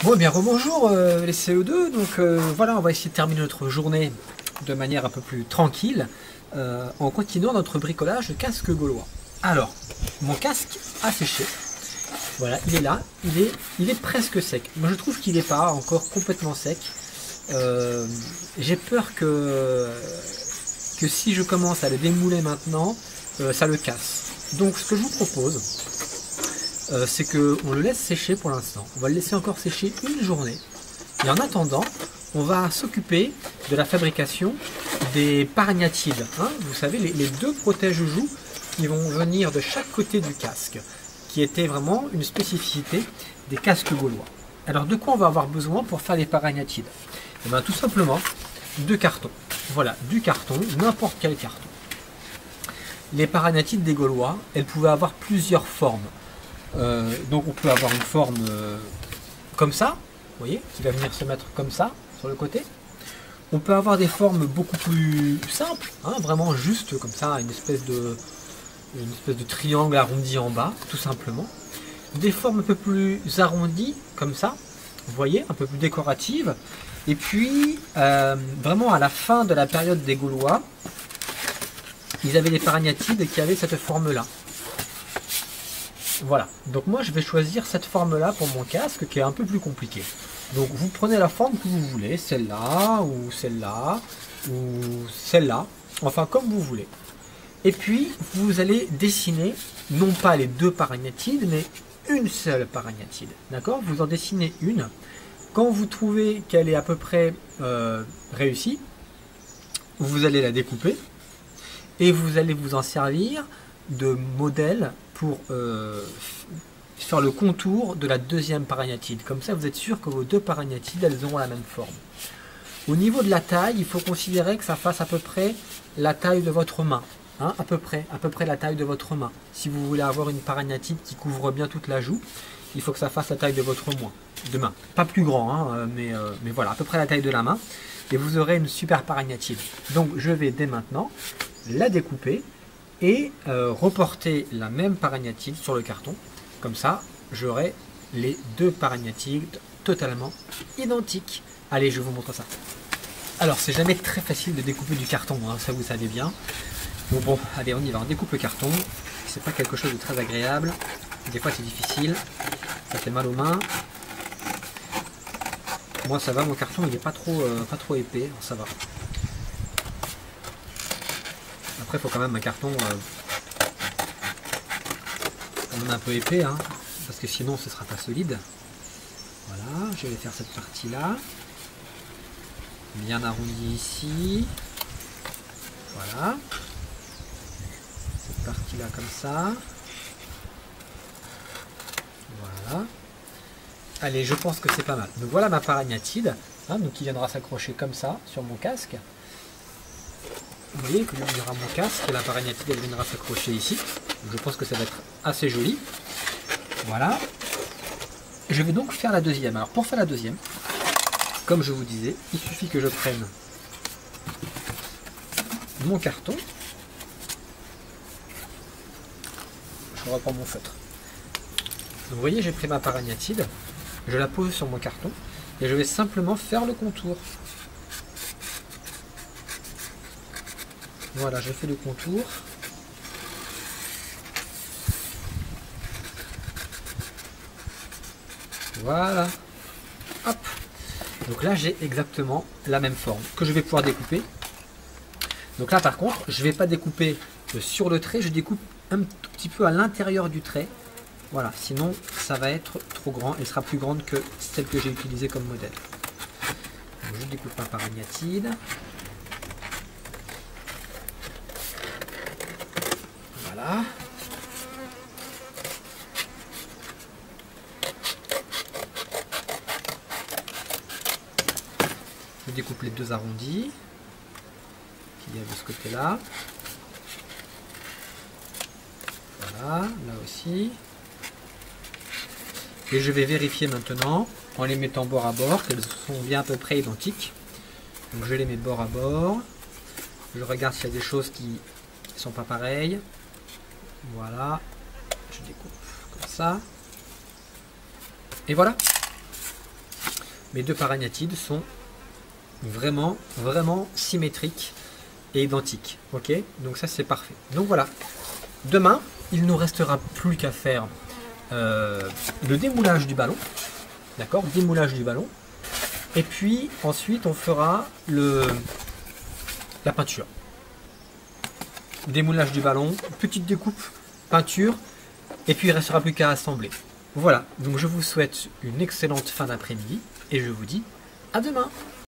Bon, eh bien, rebonjour les CE2. Donc voilà, on va essayer de terminer notre journée de manière un peu plus tranquille en continuant notre bricolage de casque gaulois. Alors, mon casque a séché. Voilà, il est là, il est presque sec. Moi, je trouve qu'il n'est pas encore complètement sec. J'ai peur que si je commence à le démouler maintenant, ça le casse. Donc, ce que je vous propose, c'est qu'on le laisse sécher pour l'instant. On va le laisser encore sécher une journée. Et en attendant, on va s'occuper de la fabrication des paragnathides. Hein, vous savez, les deux protège-joues qui vont venir de chaque côté du casque, qui était vraiment une spécificité des casques gaulois. Alors de quoi on va avoir besoin pour faire les paragnathides? Eh bien, tout simplement de carton. Voilà, du carton, n'importe quel carton. Les paragnathides des Gaulois, elles pouvaient avoir plusieurs formes. Donc on peut avoir une forme comme ça, vous voyez, qui va venir se mettre comme ça, sur le côté. On peut avoir des formes beaucoup plus simples, hein, vraiment juste comme ça, une espèce de triangle arrondi en bas, tout simplement. Des formes un peu plus arrondies, comme ça, vous voyez, un peu plus décoratives. Et puis, vraiment à la fin de la période des Gaulois, ils avaient des paragnathides qui avaient cette forme-là. Voilà, donc moi je vais choisir cette forme-là pour mon casque qui est un peu plus compliqué. Donc vous prenez la forme que vous voulez, celle-là, ou celle-là, ou celle-là, enfin comme vous voulez. Et puis vous allez dessiner, non pas les deux paragnathides, mais une seule paragnatide. D'accord? Vous en dessinez une. Quand vous trouvez qu'elle est à peu près réussie, vous allez la découper et vous allez vous en servir de modèle pour faire le contour de la deuxième paragnatide. Comme ça, vous êtes sûr que vos deux paragnathides, elles auront la même forme. Au niveau de la taille, il faut considérer que ça fasse à peu près la taille de votre main. Hein, à peu près la taille de votre main. Si vous voulez avoir une paragnatide qui couvre bien toute la joue, il faut que ça fasse la taille de votre main. Pas plus grand, hein, mais voilà, à peu près la taille de la main. Et vous aurez une super paragnatide. Donc je vais dès maintenant la découper et reporter la même paragnatide sur le carton. Comme ça, j'aurai les deux paragnathides totalement identiques. Allez, je vous montre ça. Alors, c'est jamais très facile de découper du carton, hein, ça vous savez bien. Donc bon, allez, on y va, on découpe le carton. C'est pas quelque chose de très agréable. Des fois, c'est difficile. Ça fait mal aux mains. Moi, ça va, mon carton, il est pas trop épais, alors ça va. Après, il faut quand même un carton un peu épais, hein, parce que sinon ce sera pas solide. Voilà, je vais faire cette partie-là. Bien arrondi ici. Voilà. Cette partie-là comme ça. Voilà. Allez, je pense que c'est pas mal. Donc voilà ma paragnatide, hein, donc qui viendra s'accrocher comme ça sur mon casque. Vous voyez que il y aura mon casque et la paragnatide elle viendra s'accrocher ici. Je pense que ça va être assez joli. Voilà. Je vais donc faire la deuxième. Alors pour faire la deuxième, comme je vous disais, il suffit que je prenne mon carton. Je reprends mon feutre. Donc, vous voyez, j'ai pris ma paragnatide, je la pose sur mon carton et je vais simplement faire le contour. Voilà, je fais le contour. Voilà. Hop. Donc là, j'ai exactement la même forme que je vais pouvoir découper. Donc là, par contre, je ne vais pas découper sur le trait, je découpe un tout petit peu à l'intérieur du trait. Voilà, sinon ça va être trop grand. Elle sera plus grande que celle que j'ai utilisée comme modèle. Donc, je découpe ma paragnatide. Voilà. Je découpe les deux arrondis qu'il y a de ce côté-là. Voilà, là aussi. Et je vais vérifier maintenant, en les mettant bord à bord, qu'elles sont bien à peu près identiques. Donc je les mets bord à bord. Je regarde s'il y a des choses qui ne sont pas pareilles. Voilà. Je découpe comme ça. Et voilà. mes deux paragnathides sont vraiment, vraiment symétriques et identiques. Ok, donc ça c'est parfait. Donc voilà, demain, il nous restera plus qu'à faire le démoulage du ballon. D'accord, démoulage du ballon. Et puis ensuite on fera la peinture. Démoulage du ballon, petite découpe, peinture, et puis il ne restera plus qu'à assembler. Voilà, donc je vous souhaite une excellente fin d'après-midi et je vous dis à demain.